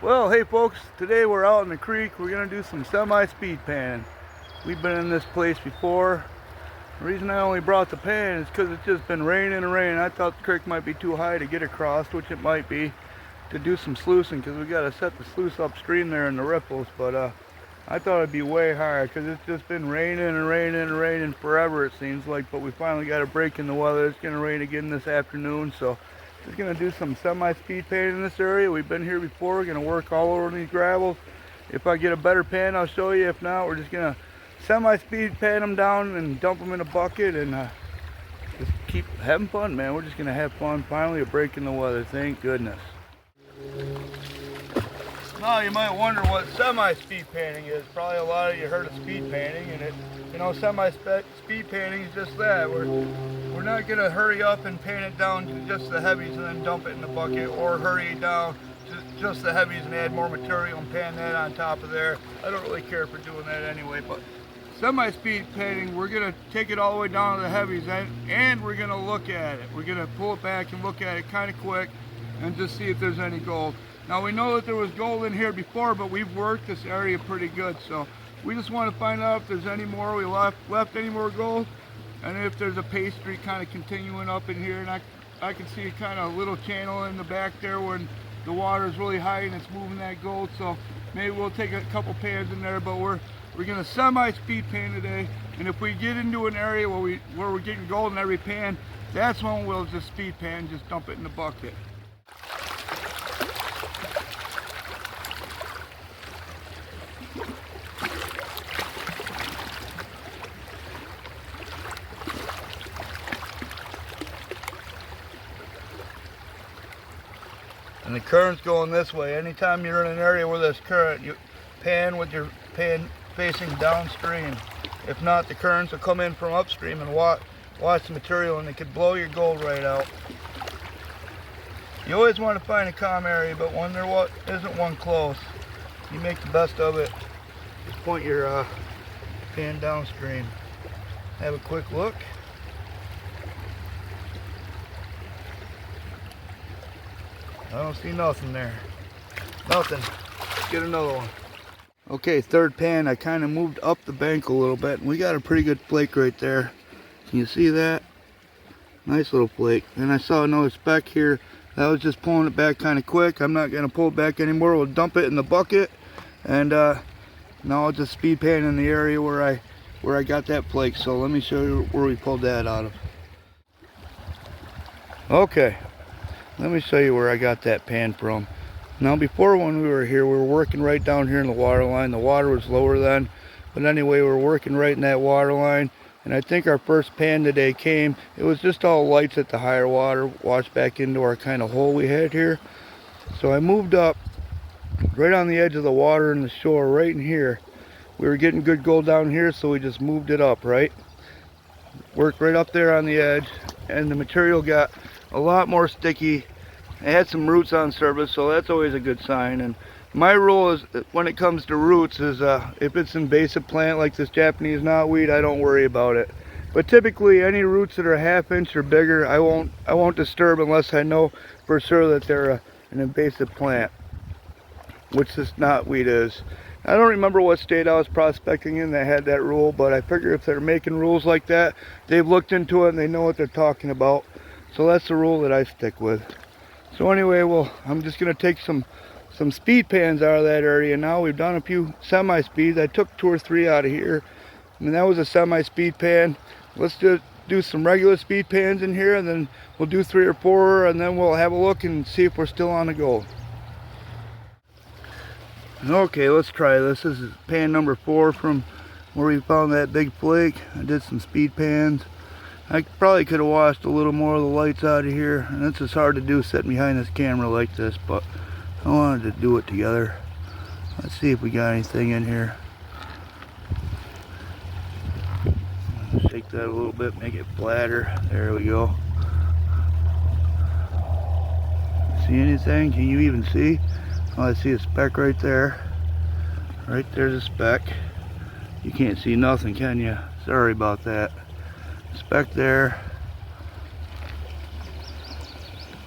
Well, hey folks, today we're out in the creek. We're going to do some semi-speed panning. We've been in this place before. The reason I only brought the pan is because it's just been raining and raining. I thought the creek might be too high to get across, which it might be, to do some sluicing, because we got to set the sluice upstream there in the riffles. But I thought it'd be way higher because it's just been raining and raining and raining forever, it seems like. But we finally got a break in the weather. It's going to rain again this afternoon, so just going to do some semi-speed panning in this area. We've been here before. We're going to work all over these gravels. If I get a better pan, I'll show you. If not, we're just going to semi-speed pan them down and dump them in a bucket and just keep having fun, man. We're just going to have fun. Finally a break in the weather, thank goodness. Now you might wonder what semi-speed panning is. Probably a lot of you heard of speed panning, and semi-speed panning is just that. We're not gonna hurry up and pan it down to just the heavies and then dump it in the bucket, or hurry it down to just the heavies and add more material and pan that on top of there. I don't really care for doing that anyway, but semi-speed panning, we're gonna take it all the way down to the heavies and we're gonna look at it. We're gonna pull it back and look at it kind of quick and just see if there's any gold. Now we know that there was gold in here before, but we've worked this area pretty good, so we just want to find out if there's any more. We left any more gold, and if there's a pastry kind of continuing up in here. And I can see a kind of little channel in the back there when the water is really high and it's moving that gold. So maybe we'll take a couple pans in there, but we're gonna semi-speed pan today. And if we get into an area where we're getting gold in every pan, that's when we'll just speed pan, just dump it in the bucket. And the current's going this way. Anytime you're in an area where there's current, you pan with your pan facing downstream. If not, the currents will come in from upstream and wash the material, and it could blow your gold right out. You always want to find a calm area, but when there isn't one close, you make the best of it. Point your pan downstream. Have a quick look. I don't see nothing there. Nothing. Let's get another one. Okay, third pan. I kind of moved up the bank a little bit, and we got a pretty good flake right there. Can you see that? Nice little flake. And I saw another speck here. That was just pulling it back kind of quick. I'm not going to pull it back anymore. We'll dump it in the bucket, and now I'll just speed pan in the area where I got that flake. So let me show you where we pulled that out of. Okay. Let me show you where I got that pan from. Now before, when we were here, we were working right down here in the water line. The water was lower then, but anyway, we were working right in that water line, and I think our first pan today came. It was just all lights at the higher water, washed back into our kind of hole we had here. So I moved up right on the edge of the water and the shore right in here. We were getting good gold down here, so we just moved it up, right? Worked right up there on the edge, and the material got a lot more sticky. It had some roots on surface, so that's always a good sign. And my rule is, when it comes to roots, is if it's an invasive plant like this Japanese knotweed, I don't worry about it. But typically any roots that are a ½ inch or bigger, I won't disturb unless I know for sure that they're an invasive plant, which this knotweed is. I don't remember what state I was prospecting in that had that rule, but I figure if they're making rules like that, they've looked into it and they know what they're talking about. So that's the rule that I stick with. So anyway, well, I'm just going to take some speed pans out of that area now. We've done a few semi-speeds. I took 2 or 3 out of here. I mean, that was a semi-speed pan. Let's just do some regular speed pans in here, and then we'll do 3 or 4, and then we'll have a look and see if we're still on the gold. Okay, let's try this. This is pan number 4 from where we found that big flake. I did some speed pans. I probably could have washed a little more of the lights out of here, and it's just hard to do sitting behind this camera like this, but I wanted to do it together. Let's see if we got anything in here. Shake that a little bit, make it flatter. There we go. See anything? Can you even see? Oh, I see a speck right there. Right there's a speck. You can't see nothing, can you? Sorry about that. Speck there.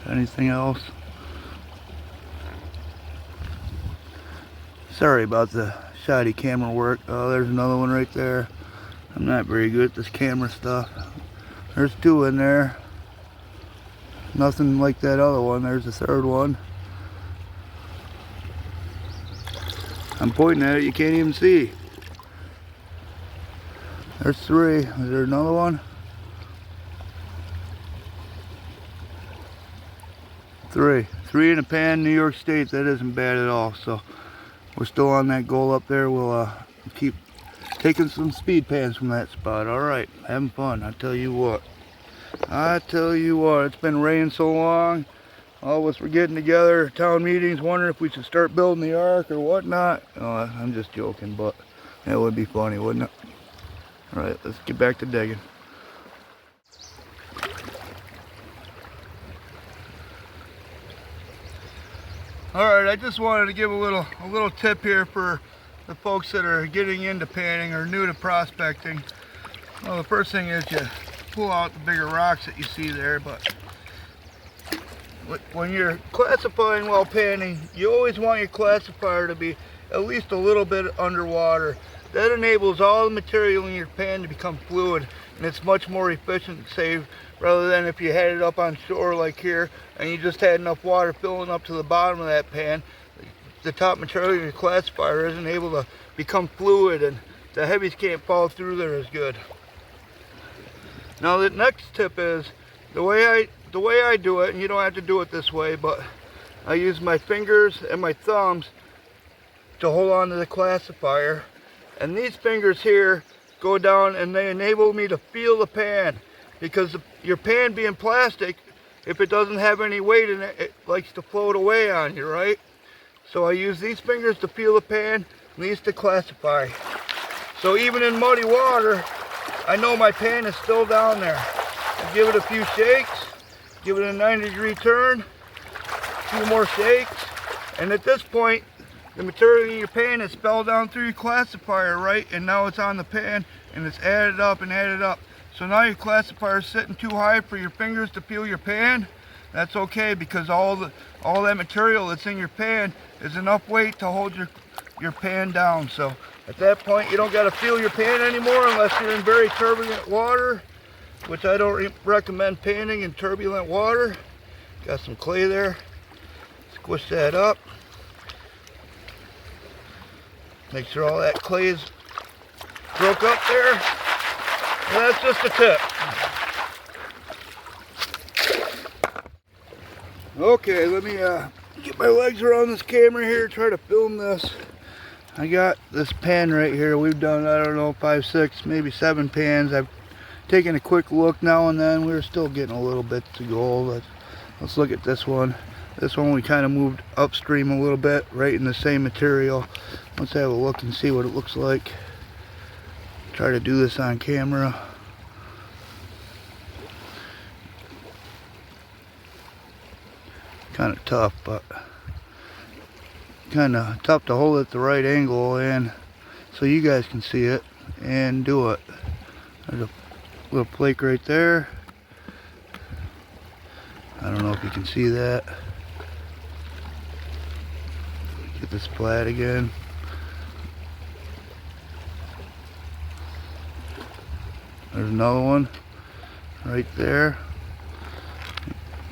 Anything else? Sorry about the shoddy camera work. Oh, there's another one right there. I'm not very good at this camera stuff. There's two in there. Nothing like that other one. There's the third one. I'm pointing at it, you can't even see. There's three. Is there another one? Three in a pan, New York State. That isn't bad at all. So we're still on that goal up there. We'll keep taking some speed pans from that spot. All right, having fun. I tell you what, it's been raining so long. All of us were getting together, town meetings, wondering if we should start building the ark or whatnot. Oh, I'm just joking, but that would be funny, wouldn't it? All right, let's get back to digging. All right, I just wanted to give a little tip here for the folks that are getting into panning or new to prospecting. Well, the first thing is you pull out the bigger rocks that you see there, but when you're classifying while panning, you always want your classifier to be at least a little bit underwater. That enables all the material in your pan to become fluid, and it's much more efficient and safe rather than if you had it up on shore like here and you just had enough water filling up to the bottom of that pan. The top material in your classifier isn't able to become fluid, and the heavies can't fall through there as good. Now the next tip is the way I do it, and you don't have to do it this way, but I use my fingers and my thumbs to hold on to the classifier, and these fingers here go down and they enable me to feel the pan, because your pan being plastic, if it doesn't have any weight in it, it likes to float away on you, right? So I use these fingers to feel the pan and these to classify. So even in muddy water, I know my pan is still down there. I give it a few shakes, give it a 90-degree turn, a few more shakes, and at this point, the material in your pan is fell down through your classifier, right? And now it's on the pan and it's added up and added up. So now your classifier is sitting too high for your fingers to feel your pan. That's okay, because all that material that's in your pan is enough weight to hold your pan down. So at that point, you don't got to feel your pan anymore unless you're in very turbulent water, which I don't recommend panning in turbulent water. Got some clay there. Squish that up. Make sure all that clay is broke up there. And that's just a tip. Okay, let me get my legs around this camera here, try to film this. I got this pan right here. We've done, I don't know, 5, 6, maybe 7 pans. I've taken a quick look now and then. We're still getting a little bit to go. Let's look at this one. This one we kind of moved upstream a little bit, right in the same material. Let's have a look and see what it looks like. Try to do this on camera. Kind of tough, but kind of tough to hold it at the right angle and so you guys can see it and do it. There's a little flake right there. I don't know if you can see that. Get this flat again. There's another one right there.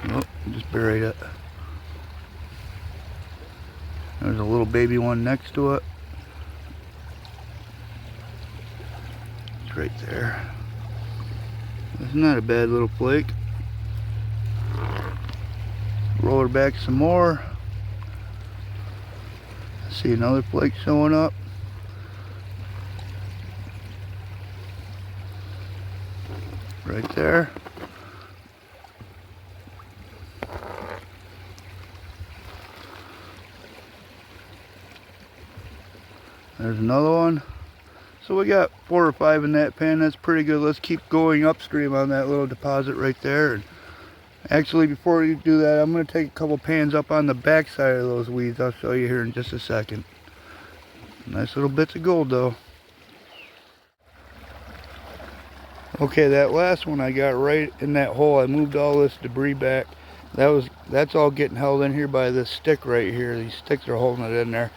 Oh, just buried it. There's a little baby one next to it. It's right there. It's not a bad little flake. Roll her back some more. See another flake showing up. Right there. There's another one. So we got 4 or 5 in that pan. That's pretty good. Let's keep going upstream on that little deposit right there. And actually, before you do that, I'm going to take a couple pans up on the back side of those weeds. I'll show you here in just a second. Nice little bits of gold though. Okay, that last one I got right in that hole. I moved all this debris back. That's all getting held in here by this stick right here. These sticks are holding it in there.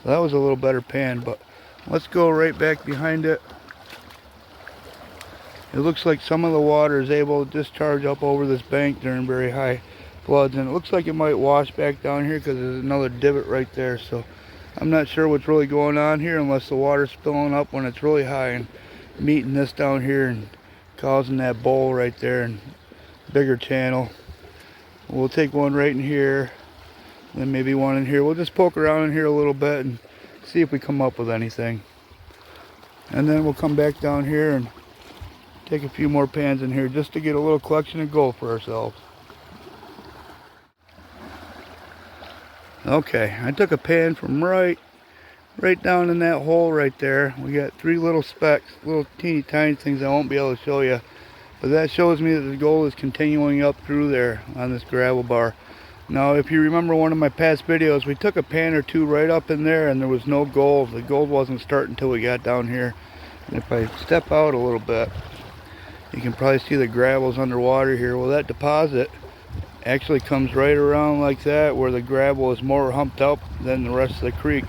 So that was a little better pan, but let's go right back behind it. It looks like some of the water is able to discharge up over this bank during very high floods, and it looks like it might wash back down here because there's another divot right there. So I'm not sure what's really going on here unless the water's spilling up when it's really high and meeting this down here and causing that bowl right there and bigger channel. We'll take one right in here, then maybe one in here. We'll just poke around in here a little bit and see if we come up with anything. And then we'll come back down here and take a few more pans in here just to get a little collection of gold for ourselves. Okay, I took a pan from right down in that hole right there. We got 3 little specks, little teeny tiny things I won't be able to show you. But that shows me that the gold is continuing up through there on this gravel bar. Now if you remember one of my past videos, we took a pan or two right up in there and there was no gold. The gold wasn't starting until we got down here. And if I step out a little bit, you can probably see the gravel's underwater here. Well, that deposit actually comes right around like that, where the gravel is more humped up than the rest of the creek.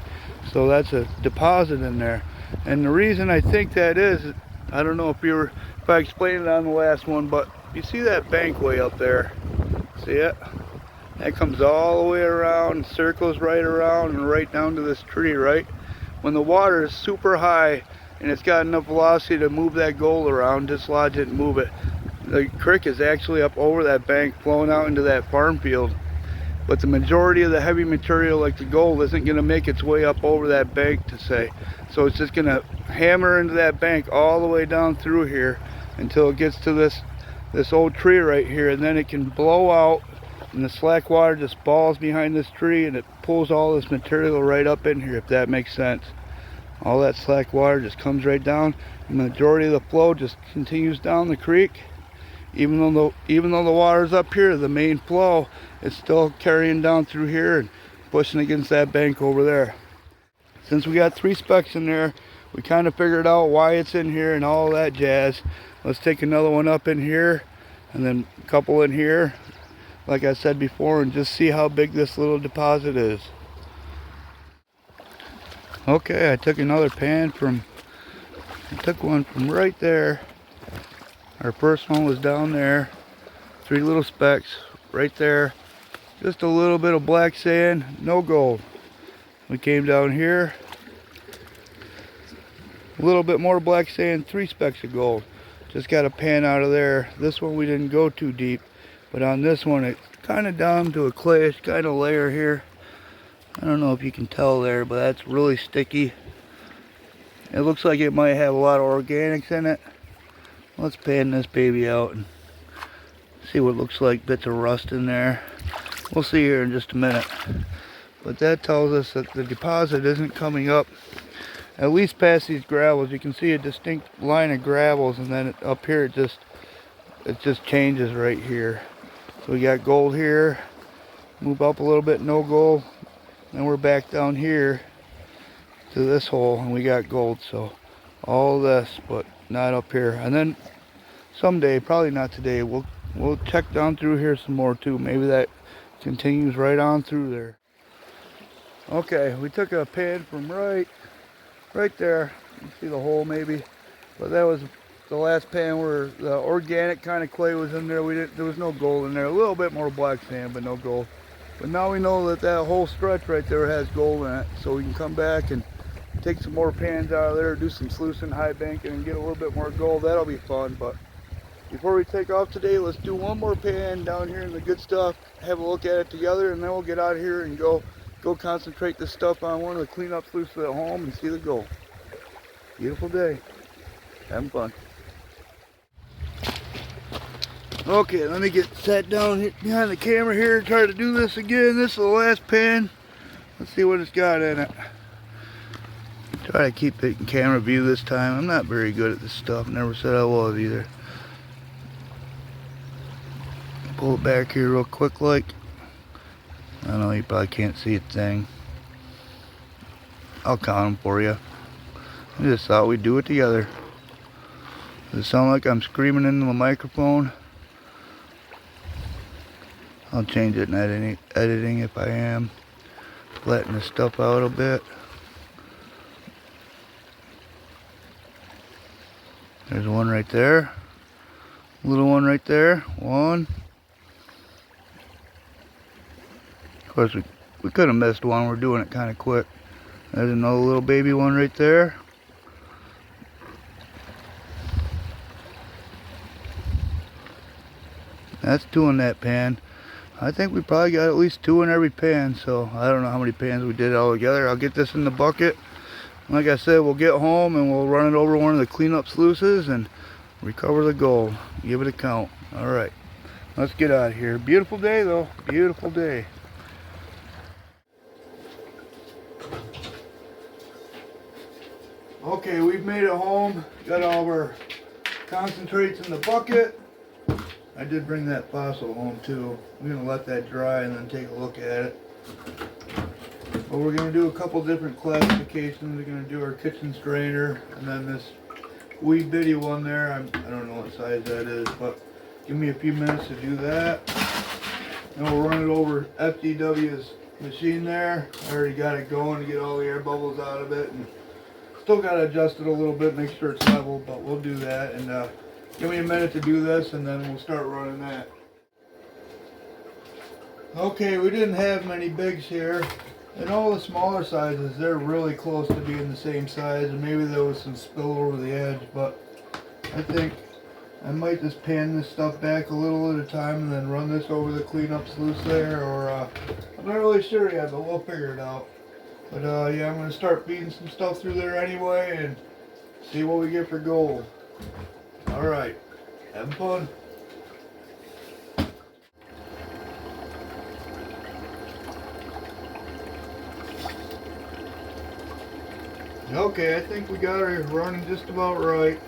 So that's a deposit in there. And the reason I think that is, I don't know if I explained it on the last one, but you see that bank way up there? See it? That comes all the way around, circles right around and right down to this tree, right? When the water is super high and it's got enough velocity to move that gold around, dislodge it and move it, the creek is actually up over that bank flowing out into that farm field. But the majority of the heavy material like the gold isn't going to make its way up over that bank to say. So it's just going to hammer into that bank all the way down through here until it gets to this old tree right here, and then it can blow out and the slack water just balls behind this tree and it pulls all this material right up in here, if that makes sense. All that slack water just comes right down. The majority of the flow just continues down the creek. Even though the water's up here, the main flow is still carrying down through here and pushing against that bank over there. Since we got 3 specks in there, we kind of figured out why it's in here and all that jazz. Let's take another one up in here and then a couple in here, like I said before, and just see how big this little deposit is. Okay, I took another pan I took one from right there. Our first one was down there. 3 little specks right there. Just a little bit of black sand, no gold. We came down here. A little bit more black sand, 3 specks of gold. Just got a pan out of there. This one we didn't go too deep, but on this one it's kind of down to a clayish kind of layer here. I don't know if you can tell there, but that's really sticky. It looks like it might have a lot of organics in it. Let's pan this baby out and see what it looks like. Bits of rust in there. We'll see here in just a minute. But that tells us that the deposit isn't coming up at least past these gravels. You can see a distinct line of gravels, and then up here it just changes right here. So we got gold here. Move up a little bit, no gold. Then we're back down here to this hole and we got gold. So all this, but not up here. And then someday, probably not today, we'll check down through here some more too. Maybe that continues right on through there. Okay, we took a pan from right there. You see the hole maybe, but that was the last pan where the organic kind of clay was in there. There was no gold in there. A little bit more black sand, but no gold. But now we know that that whole stretch right there has gold in it, so we can come back and take some more pans out of there, do some sluicing, high banking, and get a little bit more gold. That'll be fun. But before we take off today, let's do one more pan down here in the good stuff, have a look at it together, and then we'll get out of here and go concentrate this stuff on one of the cleanup sluices at home and see the gold. Beautiful day. Having fun. Okay, let me get sat down here behind the camera here and try to do this again. This is the last pan. Let's see what it's got in it. Try to keep it in camera view this time. I'm not very good at this stuff. Never said I was either. Pull it back here real quick like. I know you probably can't see a thing. I'll count them for you. I just thought we'd do it together. Does it sound like I'm screaming into the microphone? I'll change it in editing if I am. Flatten this stuff out a bit. There's one right there. Little one right there. One. Of course, we could have missed one. We're doing it kind of quick. There's another little baby one right there. That's two in that pan. I think we probably got at least two in every pan, so I don't know how many pans we did all together. I'll get this in the bucket. Like I said, we'll get home and we'll run it over one of the cleanup sluices and recover the gold. Give it a count. All right, let's get out of here. Beautiful day though, beautiful day. Okay, we've made it home. Got all of our concentrates in the bucket. I did bring that fossil home too. We're going to let that dry and then take a look at it. But we're going to do a couple different classifications. We're going to do our kitchen strainer and then this wee bitty one there. I don't know what size that is, but give me a few minutes to do that. Then we'll run it over FDW's machine there. I already got it going to get all the air bubbles out of it. And still got to adjust it a little bit, make sure it's level, but we'll do that. And give me a minute to do this and then we'll start running that. Okay, we didn't have many bigs here. And all the smaller sizes, they're really close to being the same size, and maybe there was some spill over the edge, but I think I might just pan this stuff back a little at a time and then run this over the cleanup sluice there, or I'm not really sure yet, but we'll figure it out. But yeah, I'm going to start feeding some stuff through there anyway and see what we get for gold. Alright, having fun. Okay, I think we got her running just about right.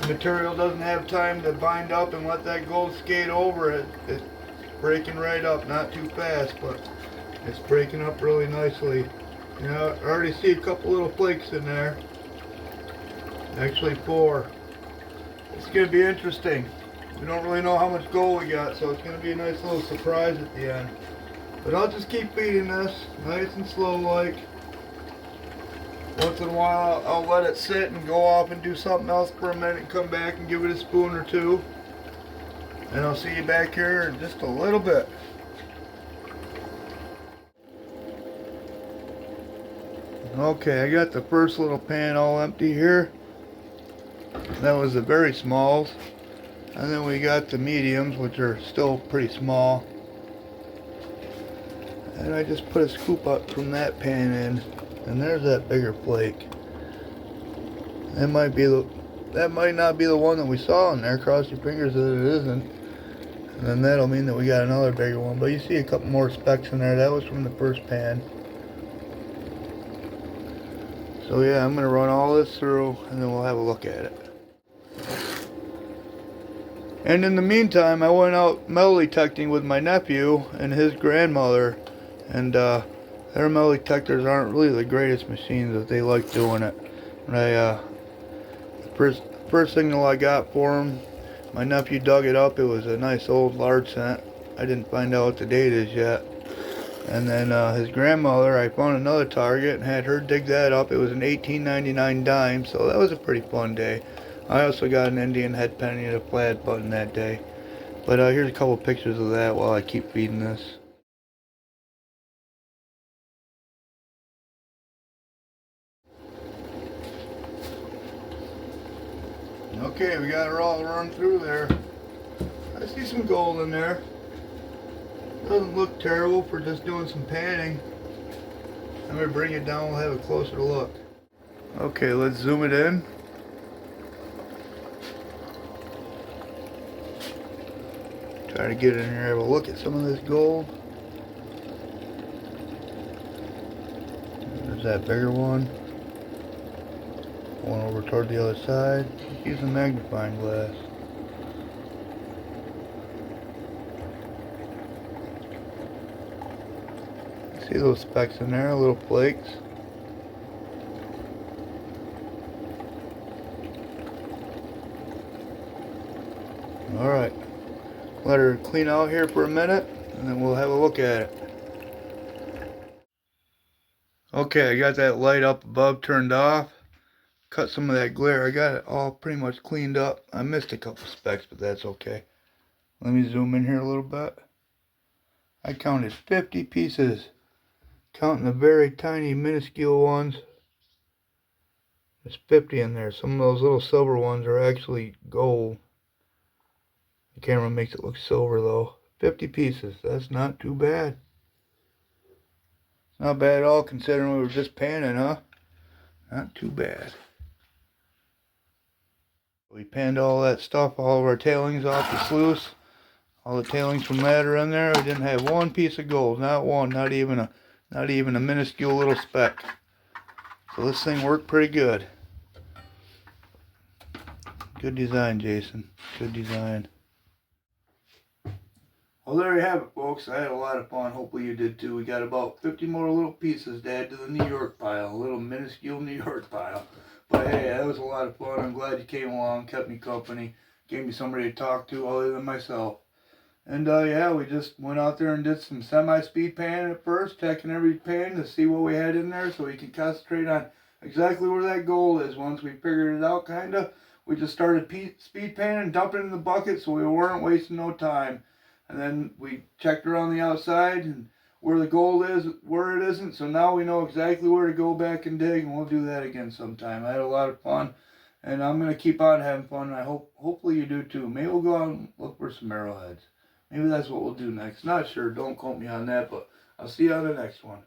The material doesn't have time to bind up and let that gold skate over it. It's breaking right up, not too fast, but it's breaking up really nicely. You know, I already see a couple little flakes in there. Actually 4. It's going to be interesting. We don't really know how much gold we got, so it's going to be a nice little surprise at the end. But I'll just keep feeding this, nice and slow like. Once in a while I'll let it sit and go off and do something else for a minute and come back and give it a spoon or two. And I'll see you back here in just a little bit. Okay, I got the first little pan all empty here. That was the very smalls. And then we got the mediums, which are still pretty small. And I just put a scoop up from that pan in, and there's that bigger flake. That might not be the one that we saw in there. Cross your fingers that it isn't. And then that'll mean that we got another bigger one. But you see a couple more specks in there. That was from the first pan. So yeah, I'm gonna run all this through, and then we'll have a look at it. And in the meantime, I went out metal detecting with my nephew and his grandmother. And their metal detectors aren't really the greatest machines, but they like doing it. And first signal I got for them, my nephew dug it up. It was a nice old large cent. I didn't find out what the date is yet. And then his grandmother, I found another target and had her dig that up. It was an 1899 dime, so that was a pretty fun day. I also got an Indian head penny and a plaid button that day. But here's a couple pictures of that while I keep feeding this. Okay, we got her all run through there. I see some gold in there. Doesn't look terrible for just doing some panning. I'm going to bring it down, we'll have a closer look. Okay, let's zoom it in. Try to get in here, have a look at some of this gold. There's that bigger one. One over toward the other side. Use a magnifying glass. See those specks in there, little flakes. Alright, let her clean out here for a minute and then we'll have a look at it. Okay, I got that light up above turned off. Cut some of that glare. I got it all pretty much cleaned up. I missed a couple specks, but that's okay. Let me zoom in here a little bit. I counted 50 pieces. Counting the very tiny, minuscule ones. There's 50 in there. Some of those little silver ones are actually gold. The camera makes it look silver though. 50 pieces. That's not too bad. Not bad at all considering we were just panning, huh? Not too bad. We panned all that stuff, all of our tailings off the sluice. All the tailings from that are in there. We didn't have one piece of gold, not one, not even a minuscule little speck. So this thing worked pretty good. Good design, Jason. Good design. Well, there you have it, folks. I had a lot of fun. Hopefully you did too. We got about 50 more little pieces to add to the New York pile. A little minuscule New York pile. But hey, that was a lot of fun. I'm glad you came along, kept me company, gave me somebody to talk to other than myself. And yeah, we just went out there and did some semi-speed panning at first, checking every pan to see what we had in there so we could concentrate on exactly where that gold is. Once we figured it out, kind of, we just started speed panning and dumping it in the bucket so we weren't wasting no time. And then we checked around the outside and where the gold is, where it isn't. So now we know exactly where to go back and dig, and we'll do that again sometime. I had a lot of fun, and I'm gonna keep on having fun. And hopefully you do too. Maybe we'll go out and look for some arrowheads. Maybe that's what we'll do next. Not sure. Don't quote me on that, but I'll see you on the next one.